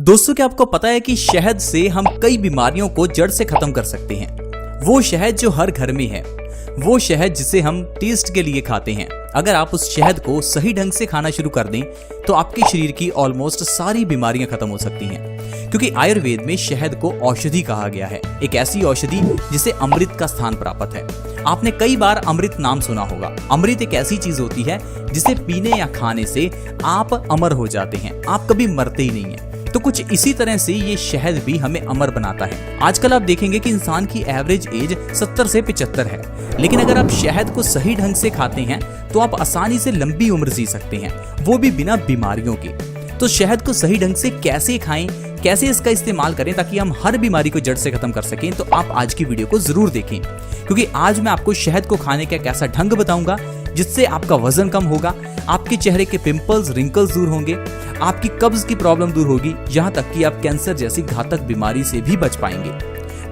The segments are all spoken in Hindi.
दोस्तों, क्या आपको पता है कि शहद से हम कई बीमारियों को जड़ से खत्म कर सकते हैं। वो शहद जो हर घर में है, वो शहद जिसे हम टेस्ट के लिए खाते हैं। अगर आप उस शहद को सही ढंग से खाना शुरू कर दें तो आपके शरीर की ऑलमोस्ट सारी बीमारियां खत्म हो सकती हैं, क्योंकि आयुर्वेद में शहद को औषधि कहा गया है। एक ऐसी औषधि जिसे अमृत का स्थान प्राप्त है। आपने कई बार अमृत नाम सुना होगा। अमृत एक ऐसी चीज होती है जिसे पीने या खाने से आप अमर हो जाते हैं, आप कभी मरते ही नहीं हैं। तो कुछ इसी तरह से ये शहद भी हमें अमर बनाता है। आजकल आप देखेंगे कि इंसान की एवरेज एज 70 से 75 है, लेकिन अगर आप शहद को सही ढंग से खाते हैं तो आप आसानी से लंबी उम्र जी सकते हैं, वो भी बिना बीमारियों के। तो शहद को सही ढंग से कैसे खाएं, कैसे इसका इस्तेमाल करें ताकि हम हर बीमारी को जड़ से खत्म कर सकें, तो आप आज की वीडियो को जरूर देखें, क्योंकि आज मैं आपको शहद को खाने का कैसा ढंग बताऊंगा जिससे आपका वजन कम होगा, आपके चेहरे के पिंपल्स, रिंकल्स दूर होंगे, आपकी कब्ज की प्रॉब्लम दूर होगी, यहाँ तक कि आप कैंसर जैसी घातक बीमारी से भी बच पाएंगे।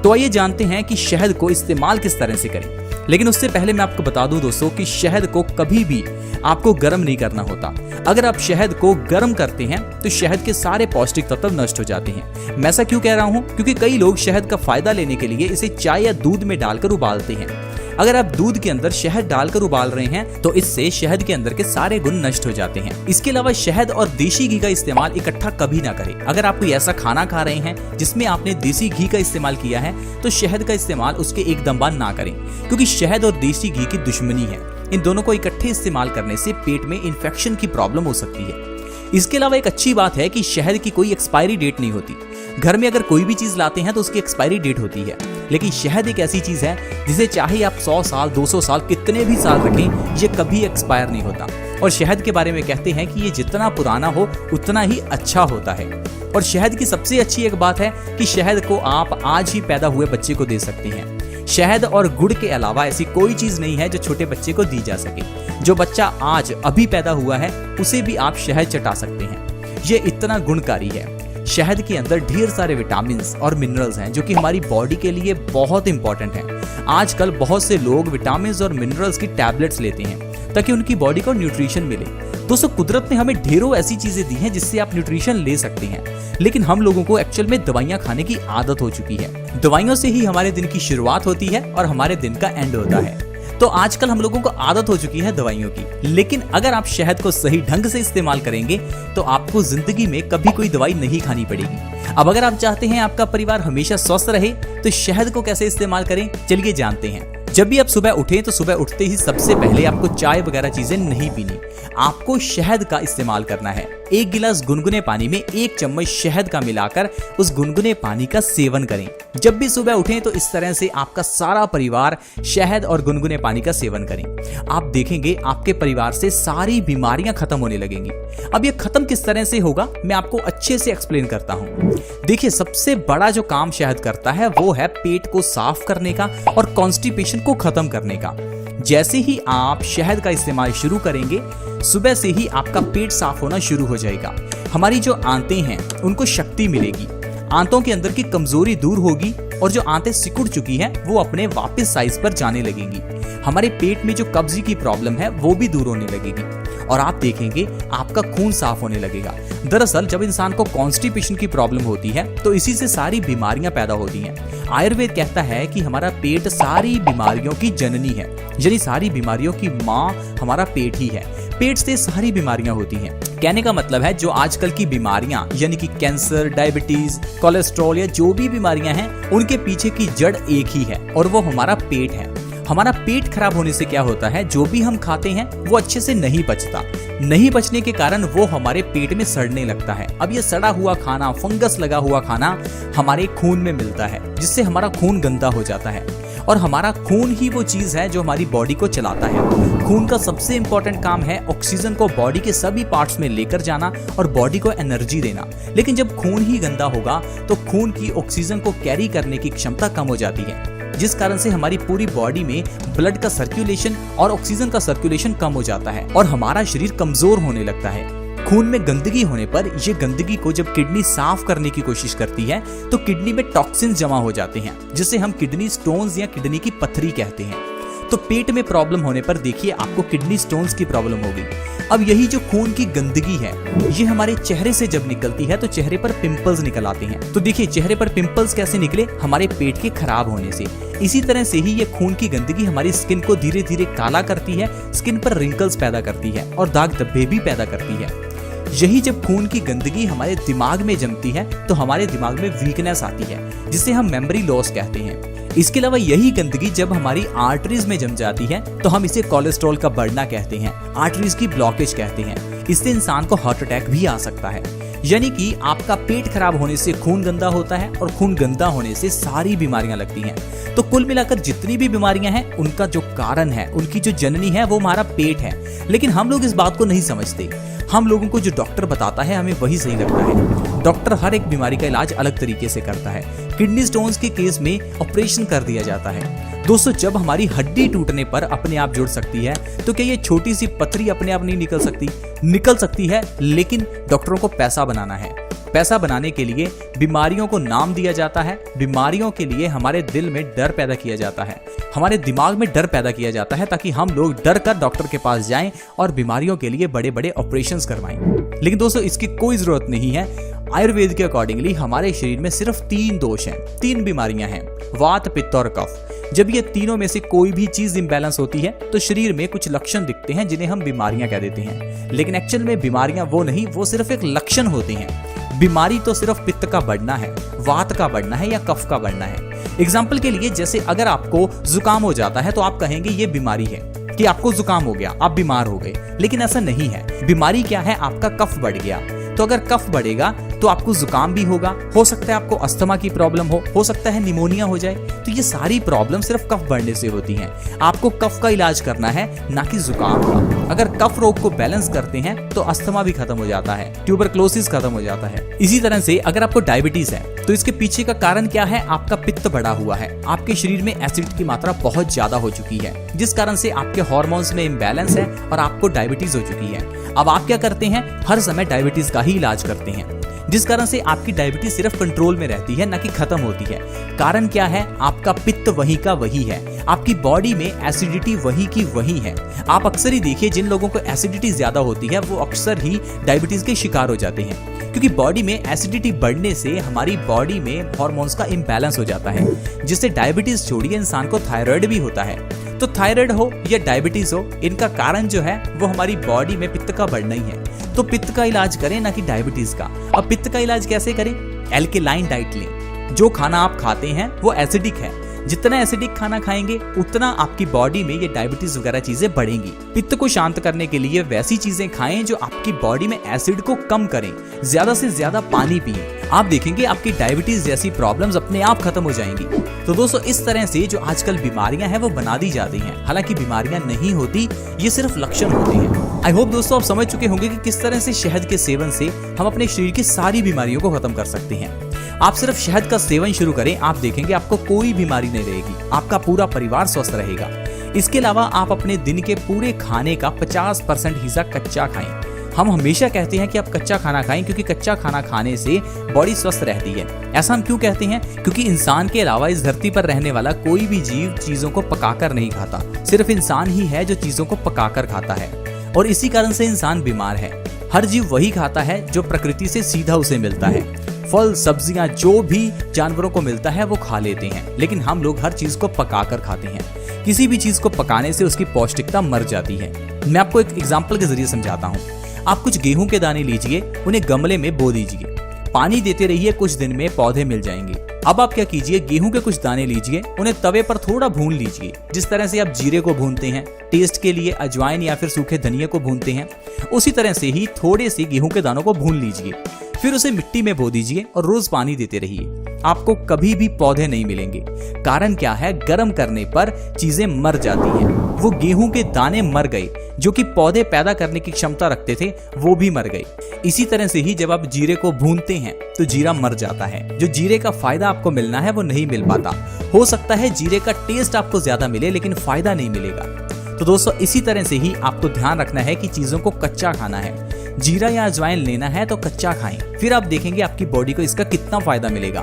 तो आइए जानते हैं कि शहद को इस्तेमाल किस तरह से करें। लेकिन उससे पहले मैं आपको बता दूं दोस्तों कि शहद को कभी भी आपको गर्म नहीं करना होता। अगर आप शहद को गर्म करते हैं तो शहद के सारे पौष्टिक तत्व नष्ट हो जाते हैं। मैं ऐसा क्यों कह रहा हूं? क्योंकि कई लोग शहद का फायदा लेने के लिए इसे चाय या दूध में डालकर उबालते हैं। अगर आप दूध के अंदर शहद डालकर उबाल रहे हैं तो इससे शहद के अंदर के सारे गुण नष्ट हो जाते हैं। इसके अलावा शहद और देसी घी का इस्तेमाल इकट्ठा कभी ना करें। अगर आप कोई ऐसा खाना खा रहे हैं जिसमें आपने देसी घी का इस्तेमाल किया है तो शहद का इस्तेमाल उसके एकदम बाद ना करें, क्योंकि शहद और देसी घी की दुश्मनी है। इन दोनों को इकट्ठे इस्तेमाल करने से पेट में इन्फेक्शन की प्रॉब्लम हो सकती है। इसके अलावा एक अच्छी बात है कि शहद की कोई एक्सपायरी डेट नहीं होती। घर में अगर कोई भी चीज लाते हैं तो उसकी एक्सपायरी डेट होती है, लेकिन शहद एक ऐसी चीज है जिसे चाहे आप 100 साल 200 साल कितने भी साल रखें, ये कभी एक्सपायर नहीं होता। और शहद के बारे में कहते हैं कि ये जितना पुराना हो उतना ही अच्छा होता है। और शहद की सबसे अच्छी एक बात है कि शहद को आप आज ही पैदा हुए बच्चे को दे सकते हैं। शहद और गुड़ के अलावा ऐसी कोई चीज नहीं है जो छोटे बच्चे को दी जा सके। जो बच्चा आज अभी पैदा हुआ है उसे भी आप शहद चटा सकते हैं। ये इतना गुणकारी है। शहद के अंदर ढेर सारे विटामिन्स और मिनरल्स हैं जो कि हमारी बॉडी के लिए बहुत इंपॉर्टेंट हैं। आजकल बहुत से लोग विटामिन्स और मिनरल्स की टैबलेट्स लेते हैं ताकि उनकी बॉडी को न्यूट्रिशन मिले। दोस्तों, कुदरत ने हमें ढेरों ऐसी चीजें दी हैं जिससे आप न्यूट्रिशन ले सकते हैं, लेकिन हम लोगों को एक्चुअल में दवाइयां खाने की आदत हो चुकी है। दवाइयों से ही हमारे दिन की शुरुआत होती है और हमारे दिन का एंड होता है। तो आजकल हम लोगों को आदत हो चुकी है दवाइयों की, लेकिन अगर आप शहद को सही ढंग से इस्तेमाल करेंगे तो आपको जिंदगी में कभी कोई दवाई नहीं खानी पड़ेगी। अब अगर आप चाहते हैं आपका परिवार हमेशा स्वस्थ रहे तो शहद को कैसे इस्तेमाल करें, चलिए जानते हैं। जब भी आप सुबह उठें तो सुबह उठते ही सबसे पहले आपको चाय वगैरह चीजें नहीं पीनी, आपको शहद का इस्तेमाल करना है। 1 गिलास गुनगुने पानी में 1 चम्मच शहद का मिलाकर उस गुनगुने पानी का सेवन करें। जब भी सुबह उठें तो इस तरह से आपका सारा परिवार शहद और गुनगुने पानी का सेवन करें। आप देखेंगे आपके परिवार से सारी बीमारियां खत्म होने लगेंगी। अब ये खत्म किस तरह से होगा मैं आपको अच्छे से एक्सप्लेन करता हूँ। देखिए, सबसे बड़ा जो काम शहद करता है वो है पेट को साफ करने का और कॉन्स्टिपेशन को खत्म करने का। जैसे ही आप शहद का इस्तेमाल शुरू करेंगे, सुबह से ही आपका पेट साफ होना शुरू हो जाएगा। हमारी जो आंतें हैं उनको शक्ति मिलेगी, आंतों के अंदर की कमजोरी दूर होगी और जो आंतें सिकुड़ चुकी हैं वो अपने वापस साइज पर जाने लगेंगी। हमारे पेट में जो कब्ज की प्रॉब्लम है वो भी दूर होने लगेगी और आप देखेंगे आपका खून साफ होने लगेगा। दरअसल जब इंसान को कॉन्स्टिपेशन की प्रॉब्लम होती है तो इसी से सारी बीमारियां पैदा होती हैं। आयुर्वेद कहता है कि हमारा पेट सारी बीमारियों की जननी है, यानी सारी बीमारियों की माँ हमारा पेट ही है। पेट से सारी बीमारियां होती हैं। कहने का मतलब है जो आजकल की बीमारियां यानी कि कैंसर, डायबिटीज, कोलेस्ट्रॉल या जो भी बीमारियां हैं उनके पीछे की जड़ एक ही है और वो हमारा पेट है। हमारा पेट खराब होने से क्या होता है, जो भी हम खाते हैं वो अच्छे से नहीं पचता। नहीं पचने के कारण वो हमारे पेट में सड़ने लगता है। अब ये सड़ा हुआ खाना, फंगस लगा हुआ खाना हमारे खून में मिलता है, जिससे हमारा खून गंदा हो जाता है। और हमारा खून ही वो चीज है जो हमारी बॉडी को चलाता है। खून का सबसे इंपॉर्टेंट काम है ऑक्सीजन को बॉडी के सभी पार्ट्स में लेकर जाना और बॉडी को एनर्जी देना। लेकिन जब खून ही गंदा होगा तो खून की ऑक्सीजन को कैरी करने की क्षमता कम हो जाती है, जिस कारण से हमारी पूरी बॉडी में ब्लड का सर्कुलेशन और ऑक्सीजन का सर्कुलेशन कम हो जाता है और हमारा शरीर कमजोर होने लगता है। खून में गंदगी होने पर ये गंदगी को जब किडनी साफ करने की कोशिश करती है तो किडनी में टॉक्सिन्स जमा हो जाते हैं, जिसे हम किडनी स्टोन्स या किडनी की पथरी कहते हैं। तो पेट में प्रॉब्लम होने पर देखिए आपको किडनी स्टोन्स की प्रॉब्लम होगी। अब यही जो खून की गंदगी है ये हमारे चेहरे से जब निकलती है तो चेहरे पर पिंपल्स निकल आते हैं। तो देखिए चेहरे पर पिंपल्स कैसे निकले, हमारे पेट के खराब होने से। इसी तरह से ही ये खून की गंदगी हमारी स्किन को धीरे धीरे काला करती है, स्किन पर रिंकल्स पैदा करती है और दाग धब्बे भी पैदा करती है। यही जब खून की गंदगी हमारे दिमाग में जमती है तो हमारे दिमाग में वीकनेस आती है, जिसे हम मेमोरी लॉस कहते हैं। इसके अलावा यही गंदगी जब हमारी आर्टरीज में जम जाती है तो हम इसे कोलेस्ट्रॉल का बढ़ना कहते हैं, आर्टरीज की ब्लॉकेज कहते हैं। इससे इंसान को हार्ट अटैक भी आ सकता है। यानी कि आपका पेट खराब होने से खून गंदा होता है और खून गंदा होने से सारी बीमारियां लगती हैं। तो कुल मिलाकर जितनी भी बीमारियां हैं उनका जो कारण है, उनकी जो जननी है वो हमारा पेट है। लेकिन हम लोग इस बात को नहीं समझते। हम लोगों को जो डॉक्टर बताता है हमें वही सही लगता है। डॉक्टर हर एक बीमारी का इलाज अलग तरीके से करता है। किडनी स्टोन्स के केस में ऑपरेशन कर दिया जाता है। दोस्तों जब हमारी हड्डी टूटने पर अपने आप जुड़ सकती है तो क्या ये छोटी सी पथरी अपने आप नहीं निकल सकती? निकल सकती है, लेकिन डॉक्टरों को पैसा बनाना है। पैसा बनाने के लिए बीमारियों को नाम दिया जाता है। बीमारियों के लिए हमारे दिल में डर पैदा किया जाता है, हमारे दिमाग में डर पैदा किया जाता है ताकि हम लोग डर कर डॉक्टर के पास जाएं और बीमारियों के लिए बड़े बड़े ऑपरेशंस करवाएं। लेकिन दोस्तों इसकी कोई जरूरत नहीं है। आयुर्वेद के अकॉर्डिंगली हमारे शरीर में सिर्फ 3 दोष हैं, 3 बीमारियां हैं, वात, पित्त और कफ। जब ये तीनों में से कोई भी चीज इंबैलेंस होती है तो शरीर में कुछ लक्षण दिखते हैं जिन्हें हम बीमारियां कह देते हैं। लेकिन एक्चुअल में बीमारियां वो नहीं, वो सिर्फ एक लक्षण होते हैं। बीमारी तो सिर्फ पित्त का बढ़ना है, वात का बढ़ना है या कफ का बढ़ना है। एग्जाम्पल के लिए जैसे अगर आपको जुकाम हो जाता है तो आप कहेंगे ये बीमारी है कि आपको जुकाम हो गया, आप बीमार हो गए। लेकिन ऐसा नहीं है। बीमारी क्या है? आपका कफ बढ़ गया। तो अगर कफ बढ़ेगा तो आपको जुकाम भी होगा, हो सकता है आपको अस्थमा की प्रॉब्लम हो सकता है निमोनिया हो जाए। तो ये सारी प्रॉब्लम सिर्फ कफ बढ़ने से होती हैं। आपको कफ का इलाज करना है, ना कि जुकाम का। अगर कफ रोग को बैलेंस करते हैं तो अस्थमा भी खत्म हो जाता है, ट्यूबरक्लोसिस खत्म हो जाता है। इसी तरह से अगर आपको डायबिटीज है तो इसके पीछे का कारण क्या है? आपका पित्त बढ़ा हुआ है। आपके शरीर में एसिड की मात्रा बहुत ज्यादा हो चुकी है, जिस कारण से आपके हार्मोन्स में इम्बैलेंस है और आपको डायबिटीज हो चुकी है। अब आप क्या करते हैं? हर समय डायबिटीज का ही इलाज करते हैं, जिस कारण से आपकी डायबिटीज सिर्फ कंट्रोल में रहती है, ना कि खत्म होती है। कारण क्या है? आपका पित्त वही का वही है, आपकी बॉडी में एसिडिटी वही की वही है। आप अक्सर ही देखिए जिन लोगों को एसिडिटी ज्यादा होती है वो अक्सर ही डायबिटीज के शिकार हो जाते हैं, क्योंकि बॉडी में एसिडिटी बढ़ने से हमारी बॉडी में हार्मोन्स का इम्बैलेंस हो जाता है, जिससे डायबिटीज छोड़िए इंसान को थायराइड भी होता है। तो थायराइड हो या डायबिटीज हो, इनका कारण जो है वो हमारी बॉडी में पित्त का बढ़ना ही है। तो पित्त का इलाज करें, ना कि डायबिटीज का। अब पित्त का इलाज कैसे करें? एल्केलाइन डाइट लें। जो खाना आप खाते हैं वो एसिडिक है, जितना एसिडिक खाना खाएंगे उतना आपकी बॉडी में ये डायबिटीज वगैरह चीजें बढ़ेंगी। पित्त को शांत करने के लिए वैसी चीजें खाएं जो आपकी बॉडी में एसिड को कम करें। ज्यादा से ज्यादा पानी पिएं। आप देखेंगे आपकी डायबिटीज जैसी प्रॉब्लम्स अपने आप खत्म हो जाएंगी। तो दोस्तों इस तरह से जो आजकल बीमारियां हैं वो बना दी जाती हैं, हालांकि बीमारियां नहीं होती, ये सिर्फ लक्षण होते हैं। आई होप दोस्तों आप समझ चुके होंगे कि किस तरह से शहद के सेवन से हम अपने शरीर की सारी बीमारियों को खत्म कर सकते हैं। आप सिर्फ शहद का सेवन शुरू करें, आप देखेंगे आपको कोई बीमारी नहीं रहेगी, आपका पूरा परिवार स्वस्थ रहेगा। इसके अलावा आप अपने दिन के पूरे खाने का 50% हिस्सा कच्चा खाएं। हम हमेशा कहते हैं कि आप कच्चा खाना खाएं, क्योंकि कच्चा खाना खाने से बॉडी स्वस्थ रहती है। ऐसा हम क्यों कहते हैं? क्योंकि इंसान के अलावा इस धरती पर रहने वाला कोई भी जीव चीजों को पकाकर नहीं खाता। सिर्फ इंसान ही है जो चीजों को पकाकर खाता है, और इसी कारण से इंसान बीमार है। हर जीव वही खाता है जो प्रकृति से सीधा उसे मिलता है। फल, सब्जियां, जो भी जानवरों को मिलता है वो खा लेते हैं, लेकिन हम लोग हर चीज को पकाकर खाते हैं। किसी भी चीज को पकाने से उसकी पौष्टिकता मर जाती है। मैं आपको एक एग्जाम्पल के जरिए समझाता हूँ। आप कुछ गेहूं के दाने लीजिए, उन्हें गमले में बो दीजिए, पानी देते रहिए, कुछ दिन में पौधे मिल जाएंगे। अब आप क्या कीजिए, गेहूं के कुछ दाने लीजिए, उन्हें तवे पर थोड़ा भून लीजिए। जिस तरह से आप जीरे को भूनते हैं, टेस्ट के लिए अजवाइन या फिर सूखे धनिया को भूनते हैं, उसी तरह से ही थोड़े से गेहूं के दानों को भून लीजिए। फिर उसे मिट्टी में बो दीजिए और रोज पानी देते रहिए। आपको कभी भी पौधे नहीं मिलेंगे। कारण क्या है? गर्म करने पर चीजें मर जाती हैं। वो गेहूं के दाने मर गए, जो कि पौधे पैदा करने की क्षमता रखते थे, वो भी मर गए। इसी तरह से ही जब आप जीरे को भूनते हैं तो जीरा मर जाता है। जो जीरे का फायदा आपको मिलना है वो नहीं मिल पाता। हो सकता है जीरे का टेस्ट आपको ज्यादा मिले, लेकिन फायदा नहीं मिलेगा। तो दोस्तों इसी तरह से ही आपको ध्यान रखना है कि चीजों को कच्चा खाना है। जीरा या अजवाइन लेना है तो कच्चा खाएं, फिर आप देखेंगे आपकी बॉडी को इसका कितना फायदा मिलेगा।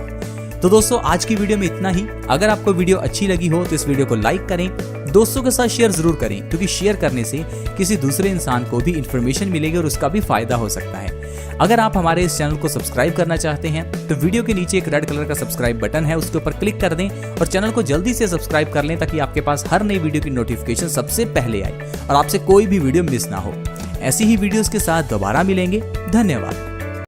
तो दोस्तों आज की वीडियो में इतना ही। अगर आपको वीडियो अच्छी लगी हो तो इस वीडियो को लाइक करें, दोस्तों के साथ शेयर जरूर करें, क्योंकि शेयर करने से किसी दूसरे इंसान को भी इंफॉर्मेशन मिलेगी और उसका भी फायदा हो सकता है। अगर आप हमारे इस चैनल को सब्सक्राइब करना चाहते हैं तो वीडियो के नीचे एक रेड कलर का सब्सक्राइब बटन है, उसके ऊपर क्लिक कर दें और चैनल को जल्दी से सब्सक्राइब कर लें, ताकि आपके पास हर नई वीडियो की नोटिफिकेशन सबसे पहले आए और आपसे कोई भी वीडियो मिस ना हो। ऐसी ही वीडियोस के साथ दोबारा मिलेंगे। धन्यवाद।